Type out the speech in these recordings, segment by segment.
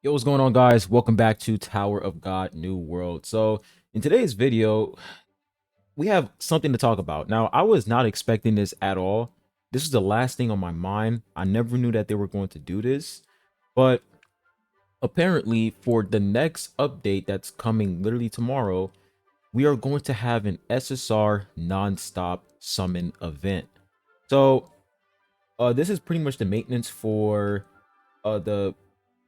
Yo, what's going on, guys? Welcome back to Tower of God New World. So, in today's video, we have something to talk about. Now, I was not expecting this at all. This is the last thing on my mind. I never knew that they were going to do this, but apparently, for the next update that's coming literally tomorrow, we are going to have an SSR non-stop summon event. So, this is pretty much the maintenance for the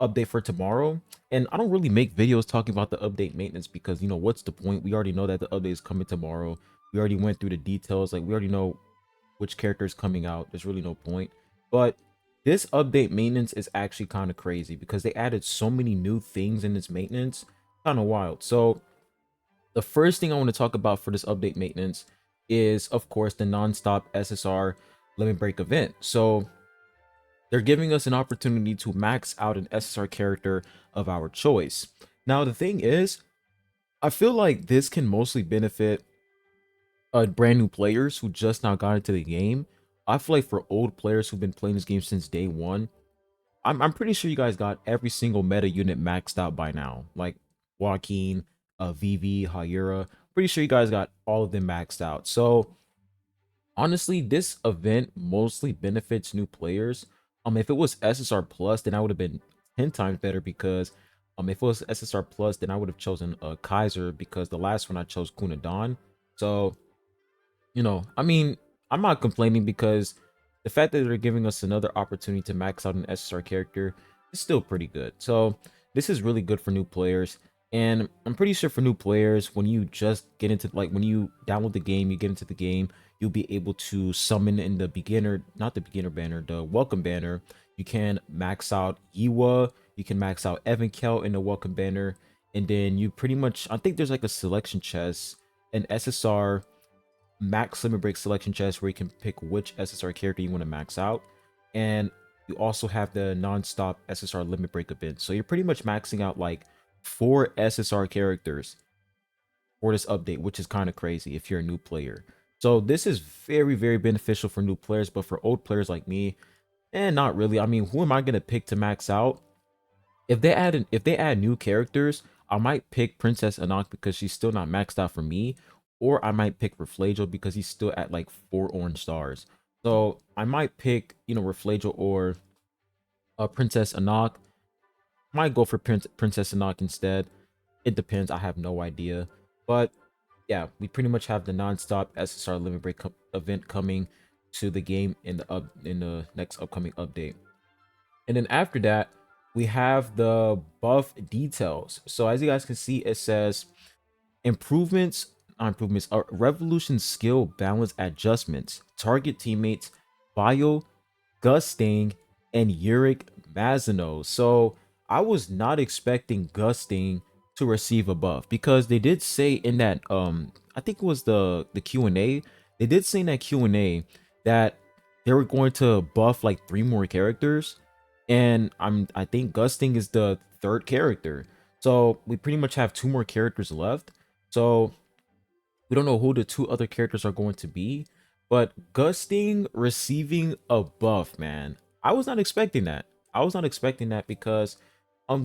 update for tomorrow. And I don't really make videos talking about the update maintenance because, what's the point? We already know that the update is coming tomorrow. We already went through the details. Like, we already know which character is coming out. There's really no point. But this update maintenance is actually kind of crazy because they added so many new things in this maintenance. Kind of wild. So the first thing I want to talk about for this update maintenance is, of course, the non-stop SSR limit break event. So they're giving us an opportunity to max out an SSR character of our choice. Now, the thing is, I feel like this can mostly benefit brand new players who just now got into the game. I feel like for old players who've been playing this game since day one, I'm pretty sure you guys got every single meta unit maxed out by now. Like Joaquin, Vivi, Hayura. Pretty sure you guys got all of them maxed out. So honestly, this event mostly benefits new players. If it was SSR Plus, then I would have been 10 times better because if it was SSR Plus, then I would have chosen Kaiser because the last one I chose Kunadan. So, I mean, I'm not complaining because the fact that they're giving us another opportunity to max out an SSR character is still pretty good. So, this is really good for new players. And I'm pretty sure for new players, when you just get into, like, when you download the game, you get into the game, you'll be able to summon in the beginner, not the beginner banner, the welcome banner. You can max out Iwa, you can max out Evankel in the welcome banner, and then you pretty much, I think there's like a selection chest, an SSR max limit break selection chest where you can pick which SSR character you want to max out. And you also have the non-stop SSR limit break event. So you're pretty much maxing out like 4 SSR characters for this update, which is kind of crazy if you're a new player. So this is very, very beneficial for new players, but for old players like me, not really. I mean, who am I gonna pick to max out? If they add new characters, I might pick Princess Anak because she's still not maxed out for me, or I might pick Reflagel because he's still at like 4 orange stars. So I might pick, Reflagel or Princess Anak. Might go for Princess Anak instead. It depends. I have no idea. But yeah, we pretty much have the non-stop SSR limit break event coming to the game in the next upcoming update. And then after that, we have the buff details. So as you guys can see, it says improvements, not improvements, are revolution skill balance adjustments, target teammates, bio, gusting, and uric mazino. So I was not expecting gusting to receive a buff because they did say in that I think it was the Q&A, they did say in that Q&A that they were going to buff like 3 more characters, and I think gusting is the third character. So we pretty much have 2 more characters left. So we don't know who the 2 other characters are going to be, but gusting receiving a buff, man. I was not expecting that. I was not expecting that because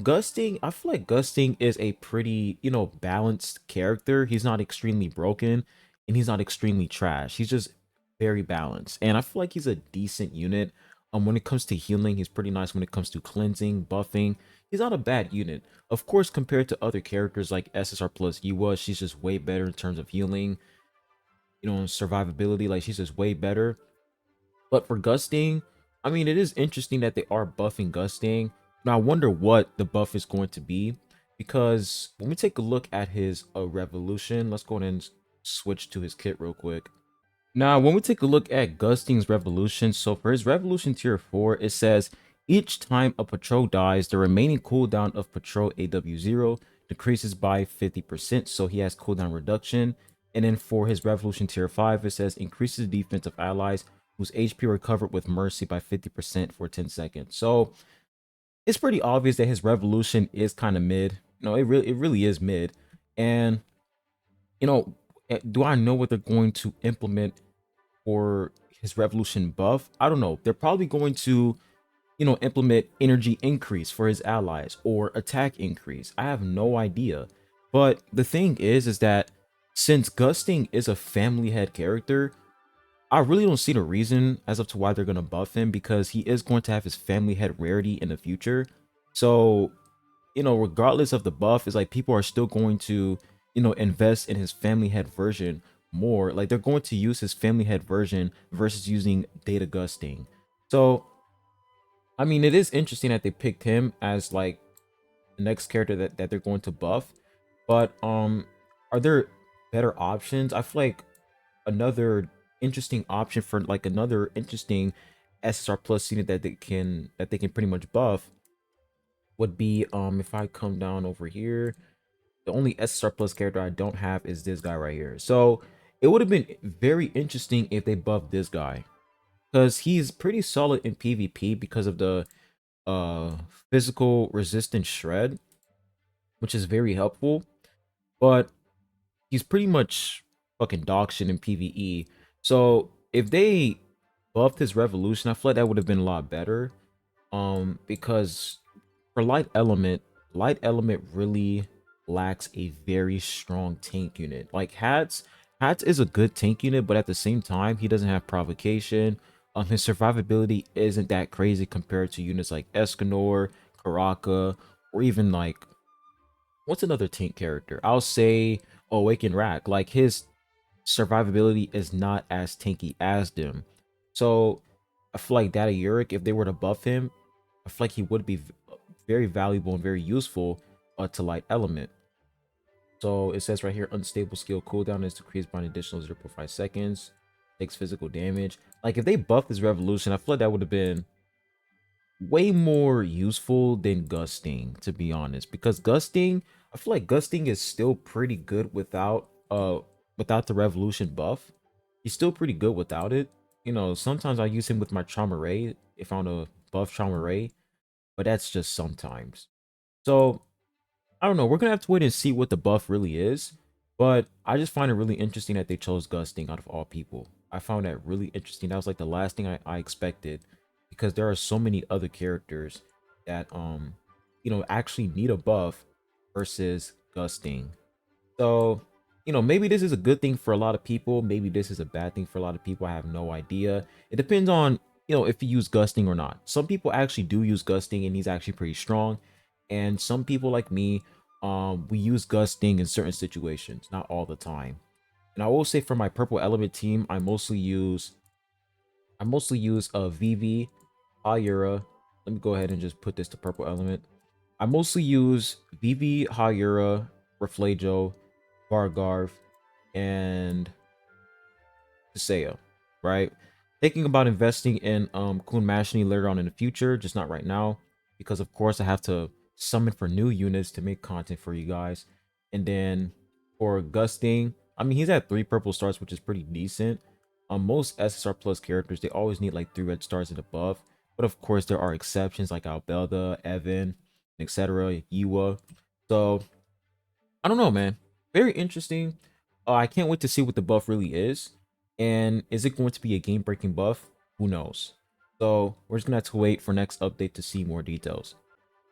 gusting, I feel like gusting is a pretty, balanced character. He's not extremely broken and he's not extremely trash. He's just very balanced. And I feel like he's a decent unit. When it comes to healing, he's pretty nice. When it comes to cleansing, buffing, he's not a bad unit. Of course, compared to other characters like SSR plus Yua, she's just way better in terms of healing, survivability. Like, she's just way better. But for gusting, I mean, it is interesting that they are buffing gusting. Now, I wonder what the buff is going to be, because when we take a look at his revolution, let's go ahead and switch to his kit real quick. Now, when we take a look at Gusting's Revolution, so for his Revolution tier 4, it says, each time a patrol dies, the remaining cooldown of patrol AW0 decreases by 50%, so he has cooldown reduction. And then for his Revolution tier 5, it says, increases the defense of allies whose HP recovered with mercy by 50% for 10 seconds. So it's pretty obvious that his Revolution is kind of mid. No, it really is mid. And, do I know what they're going to implement for his revolution buff? I don't know. They're probably going to implement energy increase for his allies or attack increase. I have no idea. But the thing is that since Gusting is a family head character, I really don't see the reason as of to why they're gonna buff him, because he is going to have his family head rarity in the future. So, regardless of the buff, is like people are still going to, invest in his family head version more. Like they're going to use his family head version versus using data gusting. So, I mean, it is interesting that they picked him as like the next character that they're going to buff. But are there better options? I feel like another interesting option for like another interesting SSR plus unit that they can pretty much buff would be if I come down over here, the only SSR plus character I don't have is this guy right here. So it would have been very interesting if they buffed this guy, because he's pretty solid in PvP because of the uh physical resistance shred, which is very helpful. But he's pretty much fucking dog shit in PvE. So if they buffed his revolution, I feel like that would have been a lot better. Because for light element really lacks a very strong tank unit. Like Hats is a good tank unit, but at the same time, he doesn't have provocation. His survivability isn't that crazy compared to units like Escanor, Karaka, or even like what's another tank character? I'll say Awakened Rack. Like his survivability is not as tanky as them. So I feel like Data Uric, if they were to buff him, I feel like he would be very valuable and very useful to Light Element. So it says right here, unstable skill cooldown is decreased by an additional 0.5 seconds. Takes physical damage. Like if they buffed this revolution, I feel like that would have been way more useful than gusting, to be honest, because gusting, I feel like gusting is still pretty good without the revolution buff. He's still pretty good without it. Sometimes I use him with my trauma ray if I want to buff trauma ray, but that's just sometimes. So I don't know. We're gonna have to wait and see what the buff really is. But I just find it really interesting that they chose Gusting out of all people. I found that really interesting. That was like the last thing I expected, because there are so many other characters that actually need a buff versus Gusting. So, maybe this is a good thing for a lot of people. Maybe this is a bad thing for a lot of people. I have no idea. It depends on, if you use gusting or not. Some people actually do use gusting and he's actually pretty strong. And some people like me, we use gusting in certain situations, not all the time. And I will say for my purple element team, I mostly use a VV, Ayura. Let me go ahead and just put this to purple element. I mostly use VV, Hayura, Reflajo, Vargarv, and Seiya, right? Thinking about investing in Kun Mashini later on in the future, just not right now, because of course I have to summon for new units to make content for you guys. And then for Gusting, I mean he's at 3 purple stars, which is pretty decent. Most SSR plus characters, they always need like 3 red stars and above. But of course there are exceptions like Albelda, Evan, etc. Yiwa. So I don't know, man. Very interesting. I can't wait to see what the buff really is. And is it going to be a game-breaking buff? Who knows? So we're just gonna have to wait for next update to see more details.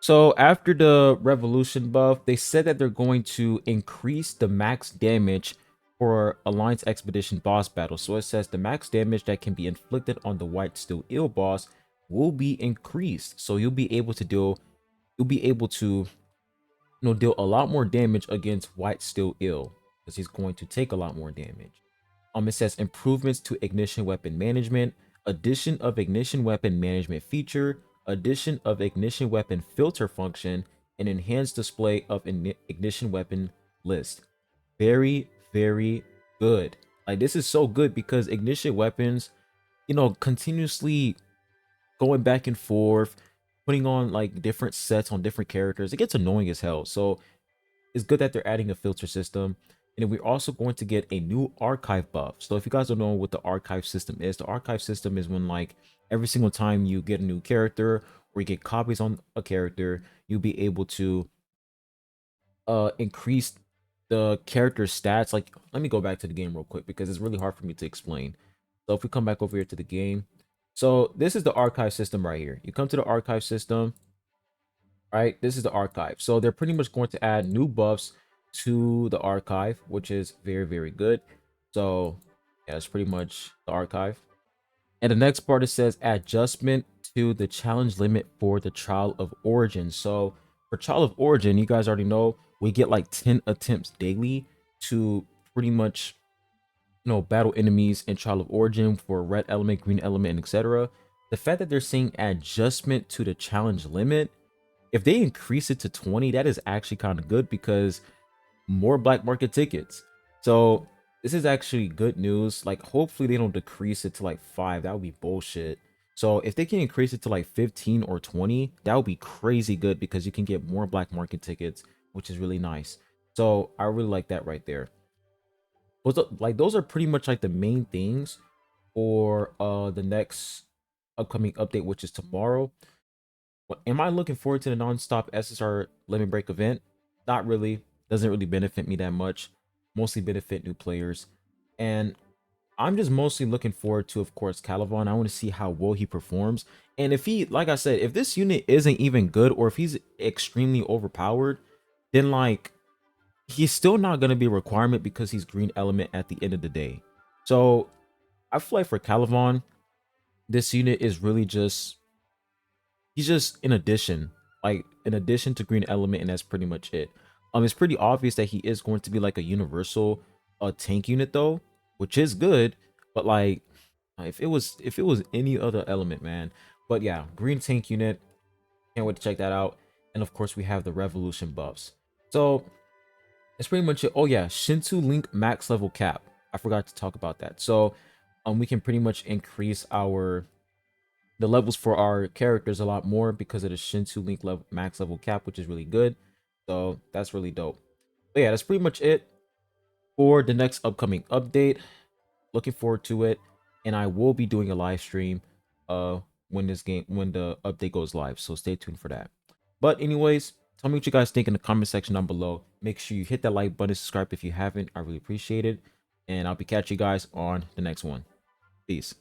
So after the revolution buff, they said that they're going to increase the max damage for Alliance Expedition boss battle. So it says the max damage that can be inflicted on the White Steel Eel boss will be increased. So you'll be able to deal a lot more damage against White Steel Ill, because he's going to take a lot more damage. It says improvements to ignition weapon management, addition of ignition weapon management feature, addition of ignition weapon filter function, and enhanced display of ignition weapon list. Very, very good. Like this is so good because ignition weapons, continuously going back and forth, putting on like different sets on different characters, it gets annoying as hell. So it's good that they're adding a filter system. And then we're also going to get a new archive buff. So if you guys don't know what the archive system is, the archive system is when like every single time you get a new character or you get copies on a character, you'll be able to increase the character stats. Like let me go back to the game real quick because it's really hard for me to explain. So if we come back over here to the game, So this is the archive system right here. You come to the archive system, right? This is the archive. So they're pretty much going to add new buffs to the archive, which is very, very good. So yeah, that's pretty much the archive. And the next part, it says adjustment to the challenge limit for the Trial of Origin. So for Trial of Origin, you guys already know we get like 10 attempts daily to pretty much, battle enemies in Trial of Origin for red element, green element, and etc. The fact that they're saying adjustment to the challenge limit, if they increase it to 20, that is actually kind of good because more black market tickets. So this is actually good news. Like, hopefully they don't decrease it to like 5. That would be bullshit. So if they can increase it to like 15 or 20, that would be crazy good because you can get more black market tickets, which is really nice. So I really like that right there. Those are pretty much like the main things for the next upcoming update, which is tomorrow. Am I looking forward to the non-stop SSR limit break event? Not really. Doesn't really benefit me that much. Mostly benefit new players. And I'm just mostly looking forward to, of course, Caliban. I want to see how well he performs. And if he, like I said, if this unit isn't even good or if he's extremely overpowered, then like he's still not going to be a requirement because he's green element at the end of the day. So I feel like for Caliban, this unit is really just, he's just an addition, like an addition to green element, and that's pretty much it. It's pretty obvious that he is going to be like a universal tank unit though, which is good, but like if it was any other element, man. But yeah, green tank unit, can't wait to check that out. And of course we have the revolution buffs. So that's pretty much it. Oh yeah, Shinsu Link max level cap, I forgot to talk about that. So we can pretty much increase the levels for our characters a lot more because of the Shinsu Link level max level cap, which is really good. So that's really dope. But yeah, that's pretty much it for the next upcoming update. Looking forward to it, and I will be doing a live stream when the update goes live. So stay tuned for that. But anyways, tell me what you guys think in the comment section down below. Make sure you hit that like button, subscribe if you haven't. I really appreciate it, and I'll be catching you guys on the next one. Peace.